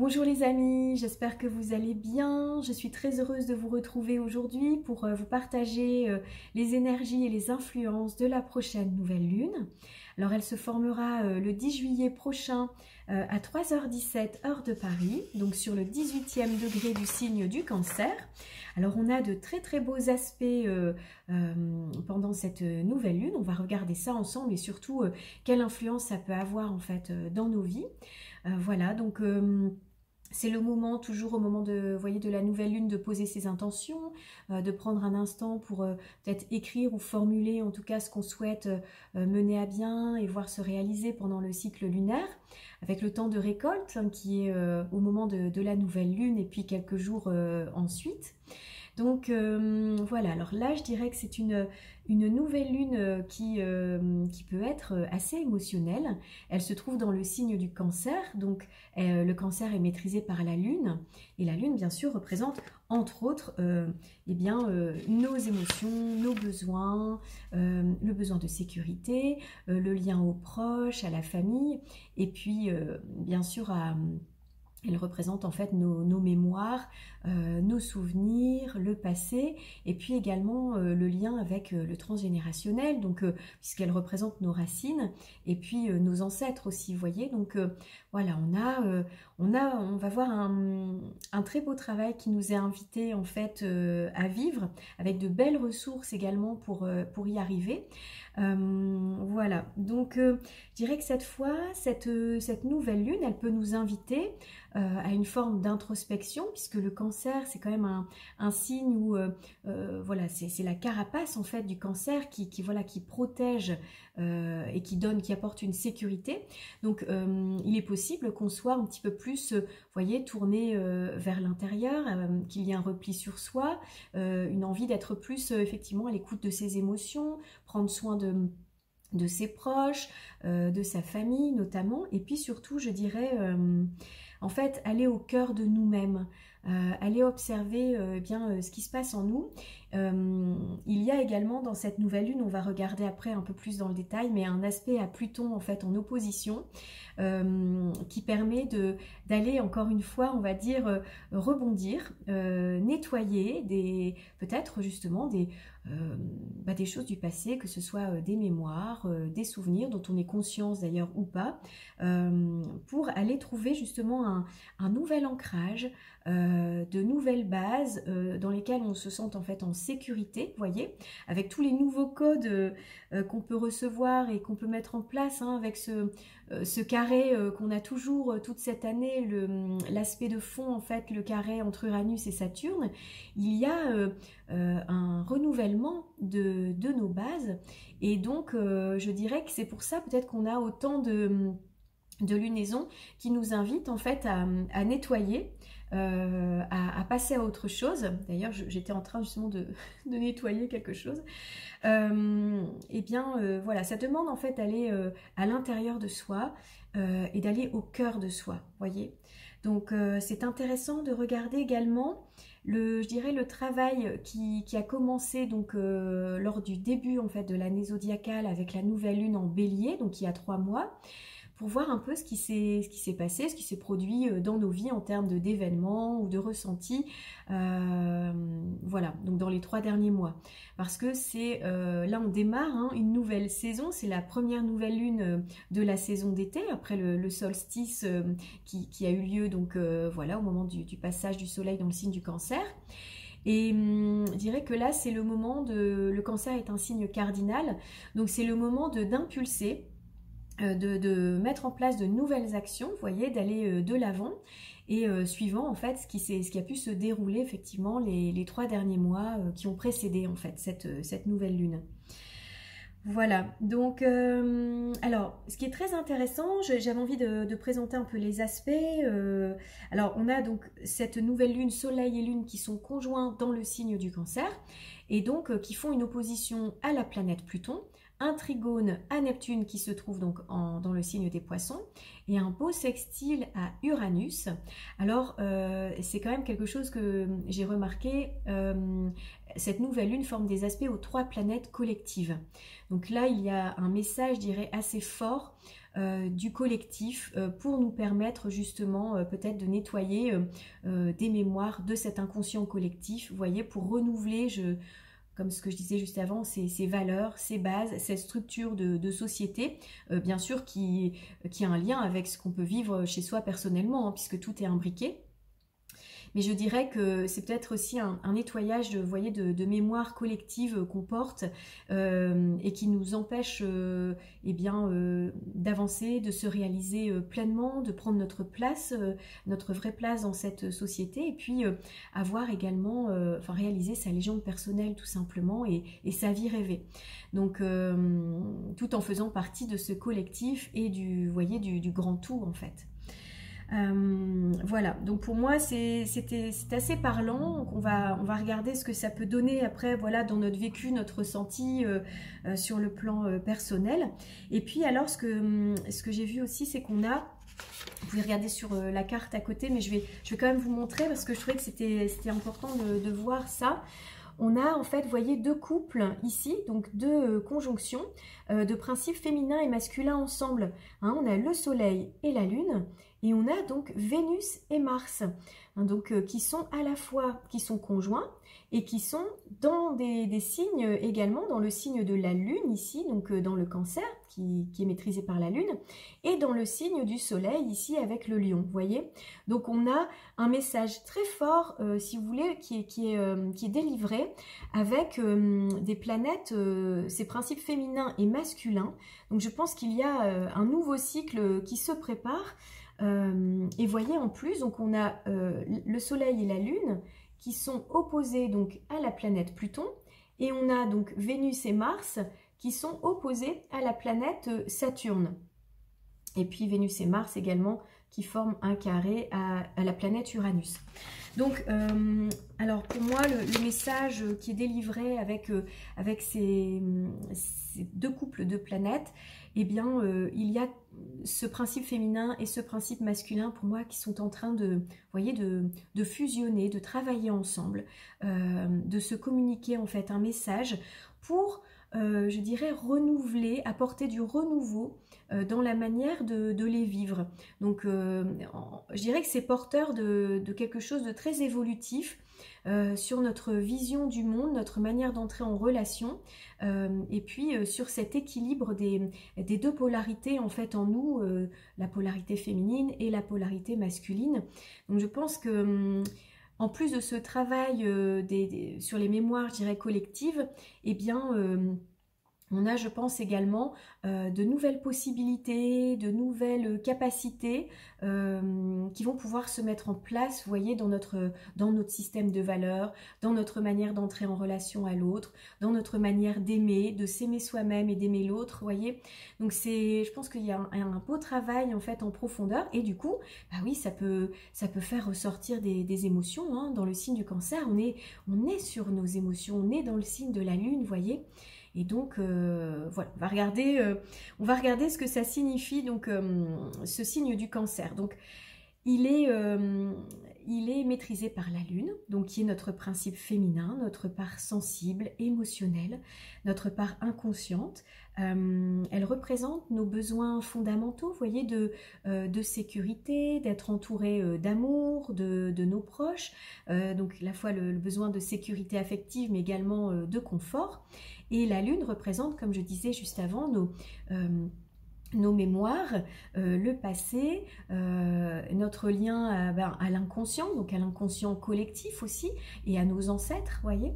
Bonjour les amis, j'espère que vous allez bien. Je suis très heureuse de vous retrouver aujourd'hui pour vous partager les énergies et les influences de la prochaine nouvelle lune. Alors elle se formera le 10 juillet prochain à 3h17 heure de Paris, donc sur le 18e degré du signe du Cancer. Alors on a de très beaux aspects pendant cette nouvelle lune. On va regarder ça ensemble et surtout quelle influence ça peut avoir en fait dans nos vies. Voilà, donc c'est le moment, toujours au moment de, vous voyez, de la nouvelle lune, de poser ses intentions, de prendre un instant pour peut-être écrire ou formuler en tout cas ce qu'on souhaite mener à bien et voir se réaliser pendant le cycle lunaire, avec le temps de récolte hein, qui est au moment de la nouvelle lune et puis quelques jours ensuite. Donc voilà, alors là je dirais que c'est une nouvelle lune qui peut être assez émotionnelle. Elle se trouve dans le signe du Cancer, donc le Cancer est maîtrisé par la lune, et la lune bien sûr représente entre autres nos émotions, nos besoins, le besoin de sécurité, le lien aux proches, à la famille, et puis bien sûr elle représente en fait nos mémoires, nos souvenirs, le passé, et puis également le lien avec le transgénérationnel, donc puisqu'elle représente nos racines, et puis nos ancêtres aussi, vous voyez. Donc voilà, on va voir un très beau travail qui nous est invité en fait à vivre, avec de belles ressources également pour y arriver. Voilà, donc je dirais que cette fois, cette nouvelle lune, elle peut nous inviter à une forme d'introspection, puisque le Cancer, c'est quand même un signe où voilà, c'est la carapace en fait du Cancer qui protège et qui apporte une sécurité. Donc il est possible qu'on soit un petit peu plus, vous voyez, tourné vers l'intérieur, qu'il y ait un repli sur soi, une envie d'être plus effectivement à l'écoute de ses émotions, prendre soin de ses proches, de sa famille notamment, et puis surtout je dirais en fait aller au cœur de nous-mêmes, aller observer ce qui se passe en nous. Il y a également dans cette nouvelle lune, on va regarder après un peu plus dans le détail, mais un aspect à Pluton en fait en opposition qui permet d'aller encore une fois, on va dire, rebondir, nettoyer peut-être justement des choses du passé, que ce soit des mémoires, des souvenirs dont on est conscience d'ailleurs ou pas, pour aller trouver justement un nouvel ancrage, de nouvelles bases dans lesquelles on se sente en fait en sécurité, vous voyez, avec tous les nouveaux codes qu'on peut recevoir et qu'on peut mettre en place hein, avec ce carré qu'on a toujours toute cette année, l'aspect de fond en fait, le carré entre Uranus et Saturne. Il y a un renouvellement de nos bases, et donc je dirais que c'est pour ça peut-être qu'on a autant de lunaisons qui nous invitent en fait à nettoyer, à passer à autre chose. D'ailleurs j'étais en train justement de nettoyer quelque chose. Voilà, ça demande en fait d'aller à l'intérieur de soi et d'aller au cœur de soi, voyez. Donc c'est intéressant de regarder également je dirais le travail qui a commencé donc lors du début en fait de l'année zodiacale avec la nouvelle lune en Bélier, donc il y a 3 mois, pour voir un peu ce qui s'est passé, ce qui s'est produit dans nos vies en termes d'événements ou de ressentis, voilà, donc dans les 3 derniers mois. Parce que là on démarre hein, une nouvelle saison, c'est la première nouvelle lune de la saison d'été, après le solstice qui a eu lieu donc voilà, au moment du passage du soleil dans le signe du Cancer. Et je dirais que là c'est le moment le Cancer est un signe cardinal, donc c'est le moment d'impulser, de mettre en place de nouvelles actions, vous voyez, d'aller de l'avant, et suivant en fait ce qui a pu se dérouler effectivement les 3 derniers mois qui ont précédé en fait cette nouvelle lune. Voilà, donc alors ce qui est très intéressant, j'avais envie de présenter un peu les aspects. Alors on a donc cette nouvelle lune, soleil et lune qui sont conjoints dans le signe du Cancer, et donc qui font une opposition à la planète Pluton, un trigone à Neptune qui se trouve donc dans le signe des Poissons et un beau sextile à Uranus. Alors c'est quand même quelque chose que j'ai remarqué, cette nouvelle lune forme des aspects aux 3 planètes collectives. Donc là il y a un message, je dirais, assez fort du collectif pour nous permettre justement peut-être de nettoyer des mémoires de cet inconscient collectif, vous voyez, pour renouveler, comme ce que je disais juste avant, ces valeurs, ces bases, cette structure de société, bien sûr qui a un lien avec ce qu'on peut vivre chez soi personnellement, hein, puisque tout est imbriqué. Mais je dirais que c'est peut-être aussi un nettoyage, vous voyez, de mémoire collective qu'on porte et qui nous empêche eh bien, d'avancer, de se réaliser pleinement, de prendre notre place, notre vraie place dans cette société, et puis avoir également, enfin réaliser sa légende personnelle tout simplement et sa vie rêvée. Donc tout en faisant partie de ce collectif et vous voyez, du grand tout en fait. Voilà, donc pour moi c'est assez parlant. Donc on va regarder ce que ça peut donner après, voilà, dans notre vécu, notre ressenti sur le plan personnel. Et puis alors ce que j'ai vu aussi, c'est qu'on a, vous pouvez regarder sur la carte à côté, mais je vais quand même vous montrer parce que je trouvais que c'était important de voir ça. On a en fait, vous voyez, 2 couples ici, donc 2 conjonctions de principes féminins et masculins ensemble. Hein, on a le Soleil et la Lune, et on a donc Vénus et Mars, hein, donc qui sont à la fois, qui sont conjoints et qui sont dans des signes également, dans le signe de la Lune ici, donc dans le Cancer, qui est maîtrisé par la Lune, et dans le signe du Soleil ici avec le Lion, vous voyez. Donc on a un message très fort, si vous voulez, qui est délivré avec des planètes, ces principes féminins et masculins. Donc je pense qu'il y a un nouveau cycle qui se prépare. Et voyez en plus, donc on a le Soleil et la Lune qui sont opposés donc à la planète Pluton, et on a donc Vénus et Mars qui sont opposés à la planète Saturne. Et puis Vénus et Mars également qui forment un carré à la planète Uranus. Donc, alors pour moi, le message qui est délivré avec ces 2 couples de planètes, eh bien, il y a ce principe féminin et ce principe masculin, pour moi, qui sont en train vous voyez, de fusionner, de travailler ensemble, de se communiquer en fait un message pour, je dirais, renouveler, apporter du renouveau dans la manière de les vivre. Donc je dirais que c'est porteur de quelque chose de très évolutif sur notre vision du monde, notre manière d'entrer en relation, et puis sur cet équilibre des 2 polarités en fait en nous, la polarité féminine et la polarité masculine. Donc je pense que en plus de ce travail sur les mémoires, je dirais, collectives, eh bien on a, je pense, également de nouvelles possibilités, de nouvelles capacités qui vont pouvoir se mettre en place, vous voyez, dans notre système de valeurs, dans notre manière d'entrer en relation à l'autre, dans notre manière d'aimer, de s'aimer soi-même et d'aimer l'autre, vous voyez. Donc je pense qu'il y a un beau travail en fait en profondeur, et du coup, bah oui, ça peut faire ressortir des émotions. Hein. Dans le signe du Cancer, on est sur nos émotions, on est dans le signe de la Lune, vous voyez. Et donc, voilà, on va regarder ce que ça signifie, donc ce signe du Cancer. Donc, il est maîtrisé par la Lune, donc qui est notre principe féminin, notre part sensible, émotionnelle, notre part inconsciente. Elle représente nos besoins fondamentaux, vous voyez, de sécurité, d'être entouré d'amour, de nos proches, donc à la fois le besoin de sécurité affective, mais également de confort. Et la Lune représente, comme je disais juste avant, nos mémoires, le passé, notre lien à l'inconscient, donc à l'inconscient collectif aussi, et à nos ancêtres, voyez.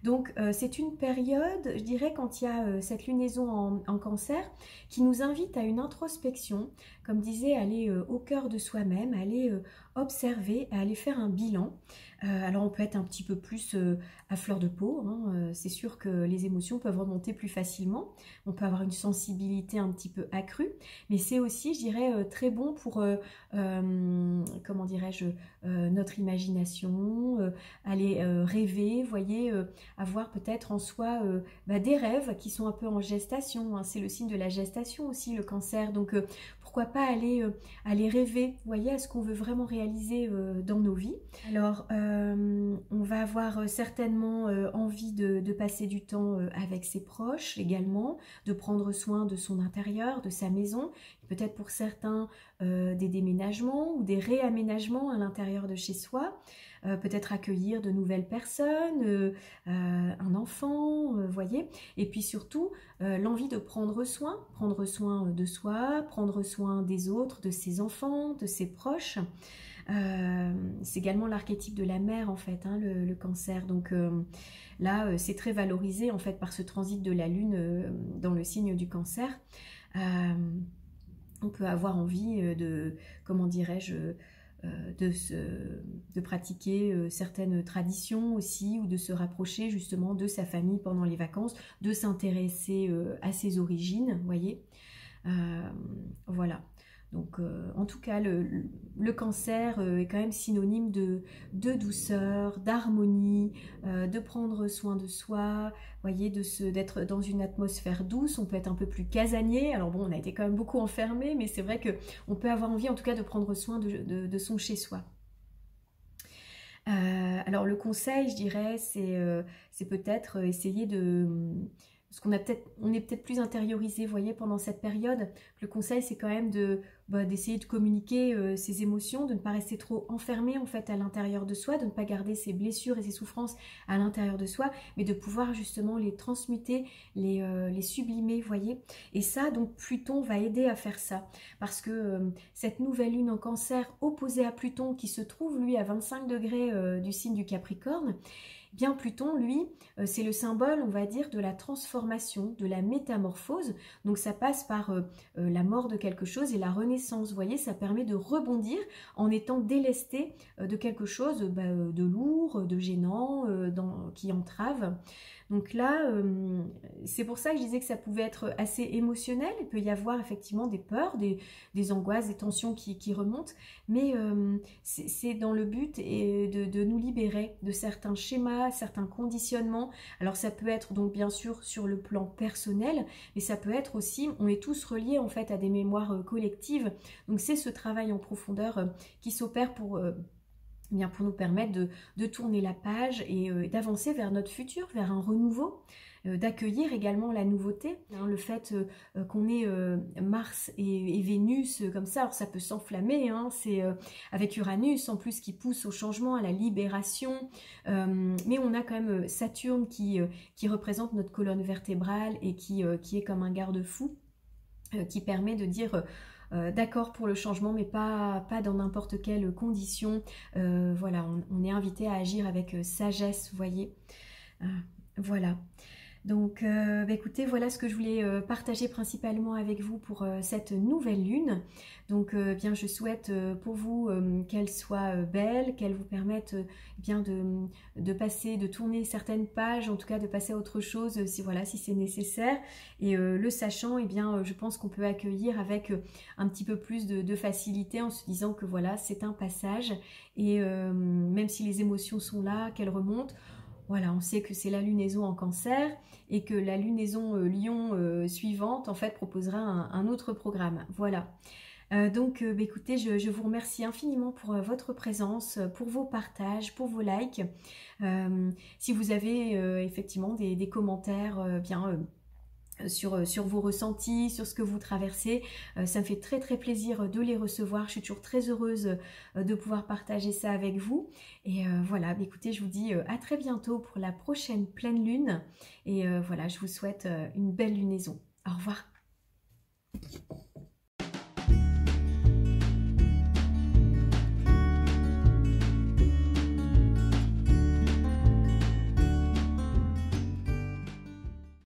Donc c'est une période, je dirais, quand il y a cette lunaison en Cancer, qui nous invite à une introspection, comme disait, aller au cœur de soi-même, aller observer, à aller faire un bilan. Alors on peut être un petit peu plus à fleur de peau, hein. C'est sûr que les émotions peuvent remonter plus facilement, on peut avoir une sensibilité un petit peu accrue, mais c'est aussi, je dirais, très bon pour, comment dirais-je, notre imagination, aller rêver, vous voyez, avoir peut-être en soi des rêves qui sont un peu en gestation, hein. C'est le signe de la gestation aussi, le cancer, donc pourquoi pas aller rêver, vous voyez, à ce qu'on veut vraiment réaliser dans nos vies. Alors, on va avoir certainement envie de passer du temps avec ses proches également, de prendre soin de son intérieur, de sa maison, peut-être pour certains des déménagements ou des réaménagements à l'intérieur de chez soi, peut-être accueillir de nouvelles personnes, un enfant, voyez, et puis surtout l'envie de prendre soin de soi, prendre soin des autres, de ses enfants, de ses proches. C'est également l'archétype de la mère en fait, hein, le cancer, donc là c'est très valorisé en fait par ce transit de la lune dans le signe du cancer. On peut avoir envie de, comment dirais-je, de pratiquer certaines traditions aussi, ou de se rapprocher justement de sa famille pendant les vacances, de s'intéresser à ses origines, vous voyez. Voilà. Donc en tout cas le cancer est quand même synonyme de douceur, d'harmonie, de prendre soin de soi, voyez, d'être dans une atmosphère douce. On peut être un peu plus casanier, alors bon, on a été quand même beaucoup enfermé, mais c'est vrai qu'on peut avoir envie en tout cas de prendre soin de son chez-soi. Alors le conseil, je dirais, c'est peut-être essayer de... Parce qu'on est peut-être plus intériorisé, vous voyez, pendant cette période. Le conseil, c'est quand même d'essayer de communiquer ses émotions, de ne pas rester trop enfermé en fait à l'intérieur de soi, de ne pas garder ses blessures et ses souffrances à l'intérieur de soi, mais de pouvoir justement les transmuter, les sublimer, vous voyez. Et ça, donc Pluton va aider à faire ça, parce que cette nouvelle lune en cancer opposée à Pluton, qui se trouve lui à 25 degrés du signe du Capricorne, bien Pluton, lui, c'est le symbole, on va dire, de la transformation, de la métamorphose. Donc ça passe par la mort de quelque chose et la renaissance. Vous voyez, ça permet de rebondir en étant délesté de quelque chose de lourd, de gênant, qui entrave. Donc là, c'est pour ça que je disais que ça pouvait être assez émotionnel. Il peut y avoir effectivement des peurs, des angoisses, des tensions qui remontent, mais c'est dans le but de nous libérer de certains schémas, certains conditionnements. Alors ça peut être donc bien sûr sur le plan personnel, mais ça peut être aussi, on est tous reliés en fait à des mémoires collectives. Donc c'est ce travail en profondeur qui s'opère pour nous permettre de tourner la page et d'avancer vers notre futur, vers un renouveau, d'accueillir également la nouveauté. Hein, le fait qu'on ait Mars et Vénus comme ça, alors ça peut s'enflammer, hein, c'est avec Uranus en plus qui pousse au changement, à la libération, mais on a quand même Saturne qui représente notre colonne vertébrale et qui est comme un garde-fou, qui permet de dire... d'accord pour le changement, mais pas dans n'importe quelle condition. Voilà, on est invité à agir avec sagesse, vous voyez. Voilà. Donc, écoutez, voilà ce que je voulais partager principalement avec vous pour cette nouvelle lune. Donc, bien, je souhaite pour vous qu'elle soit belle, qu'elle vous permette bien de passer, de tourner certaines pages, en tout cas de passer à autre chose si voilà, si c'est nécessaire. Et le sachant, eh bien, je pense qu'on peut accueillir avec un petit peu plus de facilité en se disant que voilà, c'est un passage et même si les émotions sont là, qu'elles remontent. Voilà, on sait que c'est la lunaison en cancer et que la lunaison lion suivante, en fait, proposera un autre programme. Voilà. Donc, écoutez, je vous remercie infiniment pour votre présence, pour vos partages, pour vos likes. Si vous avez effectivement des commentaires sur vos ressentis, sur ce que vous traversez. Ça me fait très très plaisir de les recevoir. Je suis toujours très heureuse de pouvoir partager ça avec vous. Et voilà, écoutez, je vous dis à très bientôt pour la prochaine pleine lune. Et voilà, je vous souhaite une belle lunaison. Au revoir.